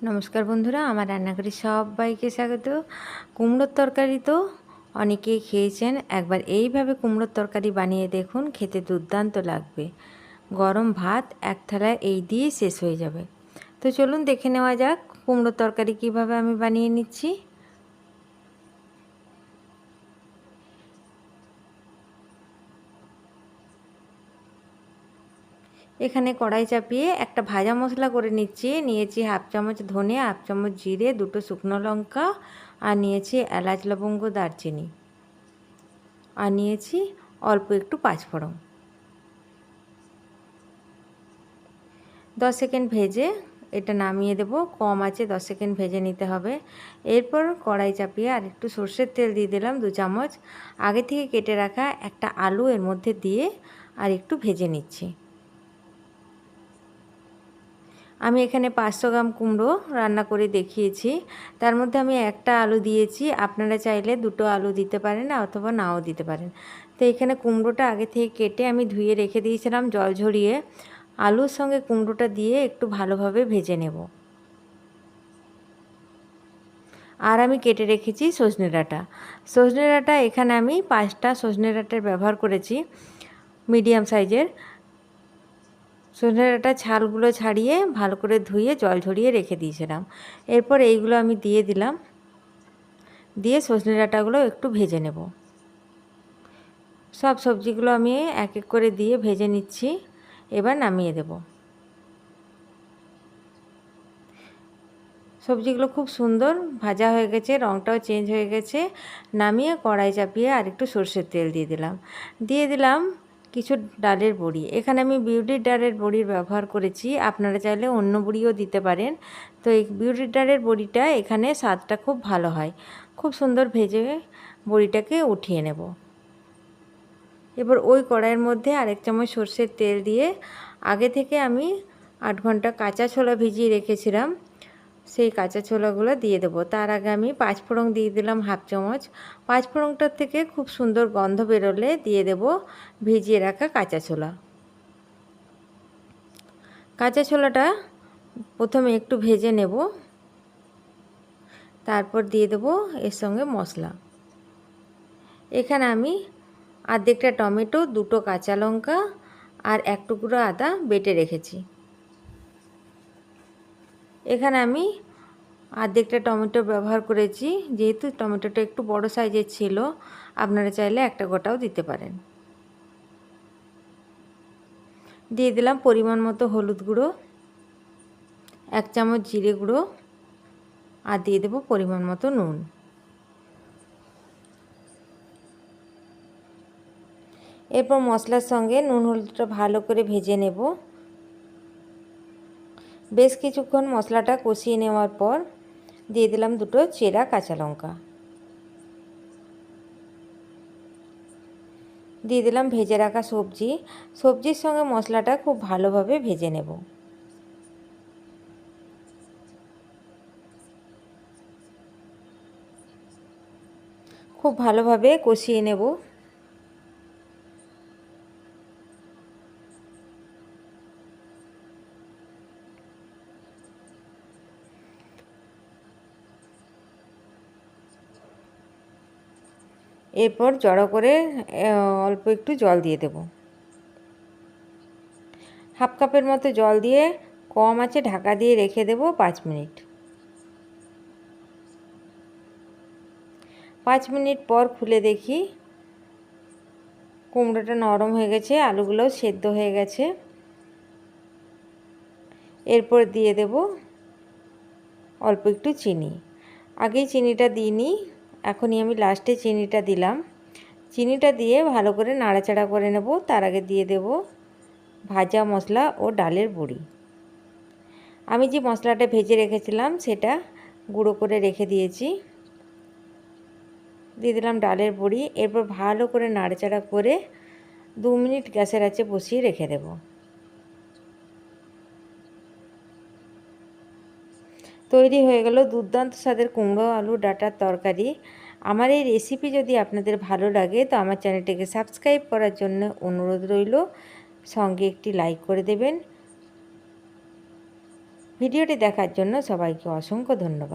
নমস্কার বন্ধুরা, আমার রান্নাঘরে সবাইকে স্বাগত। কুমড়োর তরকারি তো অনেকেই খেয়েছেন, একবার এইভাবে কুমড়োর তরকারি বানিয়ে দেখুন, খেতে দুর্দান্ত লাগবে। গরম ভাত এক থালায় এই দিয়ে শেষ হয়ে যাবে। তো চলুন দেখে নেওয়া যাক কুমড়োর তরকারি কিভাবে আমি বানিয়ে নিচ্ছি। এখানে কড়াই চাপিয়ে একটা ভাজা মশলা করে নিয়েছি হাফ চামচ ধনে, হাফ চামচ জিরে, দুটো শুকনো লঙ্কা, আর নিয়েছি এলাচ, লবঙ্গ, দারচিনি, আর নিয়েছি অল্প একটু পাঁচফোড়ন। 10 সেকেন্ড ভেজে এটা নামিয়ে দেব। কম আঁচে 10 সেকেন্ড ভেজে নিতে হবে। এরপর কড়াই চাপিয়ে আর একটু সর্ষের তেল দিয়ে দিলাম 2 চামচ। আগে থেকে কেটে রাখা একটা আলু এর মধ্যে দিয়ে আর একটু ভেজে নিচ্ছি। আমি এখানে 500 গ্রাম কুমড়ো রান্না করে দেখিয়েছি, তার মধ্যে আমি একটা আলু দিয়েছি। আপনারা চাইলে দুটো আলু দিতে পারেন অথবা নাও দিতে পারেন। তো এখানে কুমড়োটা আগে থেকে কেটে আমি ধুয়ে রেখে দিয়েছিলাম জল ঝরিয়ে। আলুর সঙ্গে কুমড়োটা দিয়ে একটু ভালোভাবে ভেজে নেব। আর আমি কেটে রেখেছি সজনে ডাঁটা। এখানে আমি 5টা সজনে ডাঁটার ব্যবহার করেছি, মিডিয়াম সাইজের। সজনে ডাঁটার ছালগুলো ছাড়িয়ে ভালো করে ধুয়ে জল ঝরিয়ে রেখে দিয়েছিলাম। এরপর এইগুলো আমি দিয়ে দিলাম, দিয়ে সজনে ডাঁটাগুলো একটু ভেজে নেব। সব সবজিগুলো আমি এক এক করে দিয়ে ভেজে নিচ্ছি। এবার নামিয়ে দেব। সবজিগুলো খুব সুন্দর ভাজা হয়ে গেছে, রঙটাও চেঞ্জ হয়ে গেছে। নামিয়ে কড়াই চাপিয়ে আর একটু সর্ষের তেল দিয়ে দিলাম কিছু ডালের বড়ি। এখানে আমি বিউলির ডালের বড়ির ব্যবহার করেছি, আপনারা চাইলে অন্য বড়িও দিতে পারেন। তো এই বিউলির ডালের বড়িটা এখানে স্বাদটা খুব ভালো হয়। খুব সুন্দর ভেজে বড়িটাকে উঠিয়ে নেব। এবার ওই কড়াইয়ের মধ্যে আরেক চামচ সর্ষের তেল দিয়ে আগে থেকে আমি 8 ঘন্টা কাঁচা ছোলা ভিজিয়ে রেখেছিলাম, সেই কাঁচা ছোলাগুলো দিয়ে দেবো। তার আগে আমি পাঁচফোড়ন দিয়ে দিলাম হাফ চামচ। পাঁচফোড়নটার থেকে খুব সুন্দর গন্ধ বেরোলে দিয়ে দেব ভিজিয়ে রাখা কাঁচা ছোলা। কাঁচা ছোলাটা প্রথমে একটু ভেজে নেব, তারপর দিয়ে দেব এর সঙ্গে মশলা। এখানে আমি অর্ধেকটা টমেটো, দুটো কাঁচা লঙ্কা আর এক টুকরো আদা বেটে রেখেছি। এখানে আমি অর্ধেকটা টমেটো ব্যবহার করেছি, যেহেতু টমেটোটা একটু বড় সাইজের ছিল। আপনারা চাইলে একটা গোটাও দিতে পারেন। দিয়ে দিলাম পরিমাণ মতো হলুদ গুঁড়ো, 1 চামচ জিরে গুঁড়ো, আর দিয়ে দেব পরিমাণ মতো নুন। এরপর মশলার সঙ্গে নুন হলুদটা ভালো করে ভেজে নেব। বেশ কিছুক্ষণ মশলাটা কষিয়ে নেওয়ার পর দিয়ে দিলাম দুটো চেরা কাঁচা লঙ্কা, দিয়ে দিলাম ভেজে রাখা সবজির সঙ্গে মশলাটা খুব ভালোভাবে ভেজে নেব। খুব ভালোভাবে কষিয়ে নেব। এরপর জড়ো করে অল্প একটু জল দিয়ে দেব। হাফ কাপের মতো জল দিয়ে কম আঁচে ঢাকা দিয়ে রেখে দেব 5 মিনিট। 5 মিনিট পর খুলে দেখি কুমড়োটা নরম হয়ে গেছে, আলুগুলোও সেদ্ধ হয়ে গেছে। এরপর দিয়ে দেব অল্প একটু চিনি। আগেই চিনিটা দিইনি, এখনই আমি লাস্টে চিনিটা দিলাম। চিনিটা দিয়ে ভালো করে নাড়াচাড়া করে নেব। তার আগে দিয়ে দেব ভাজা মশলা ও ডালের বড়ি। আমি যে মশলাটা ভেজে রেখেছিলাম সেটা গুঁড়ো করে রেখে দিয়েছি। দিয়ে দিলাম ডালের বড়ি। এরপর ভালো করে নাড়াচাড়া করে 2 মিনিট গ্যাসের আঁচে বসিয়ে রেখে দেব। তৈরি হয়ে গেল দুর্দান্ত স্বাদের কুমড়ো আলু ডাঁটার তরকারি। আমার এই রেসিপি যদি আপনাদের ভালো লাগে তো আমার চ্যানেলটিকে সাবস্ক্রাইব করার জন্য অনুরোধ রইল, সঙ্গে একটি লাইক করে দেবেন। ভিডিওটি দেখার জন্য সবাইকে অসংখ্য ধন্যবাদ।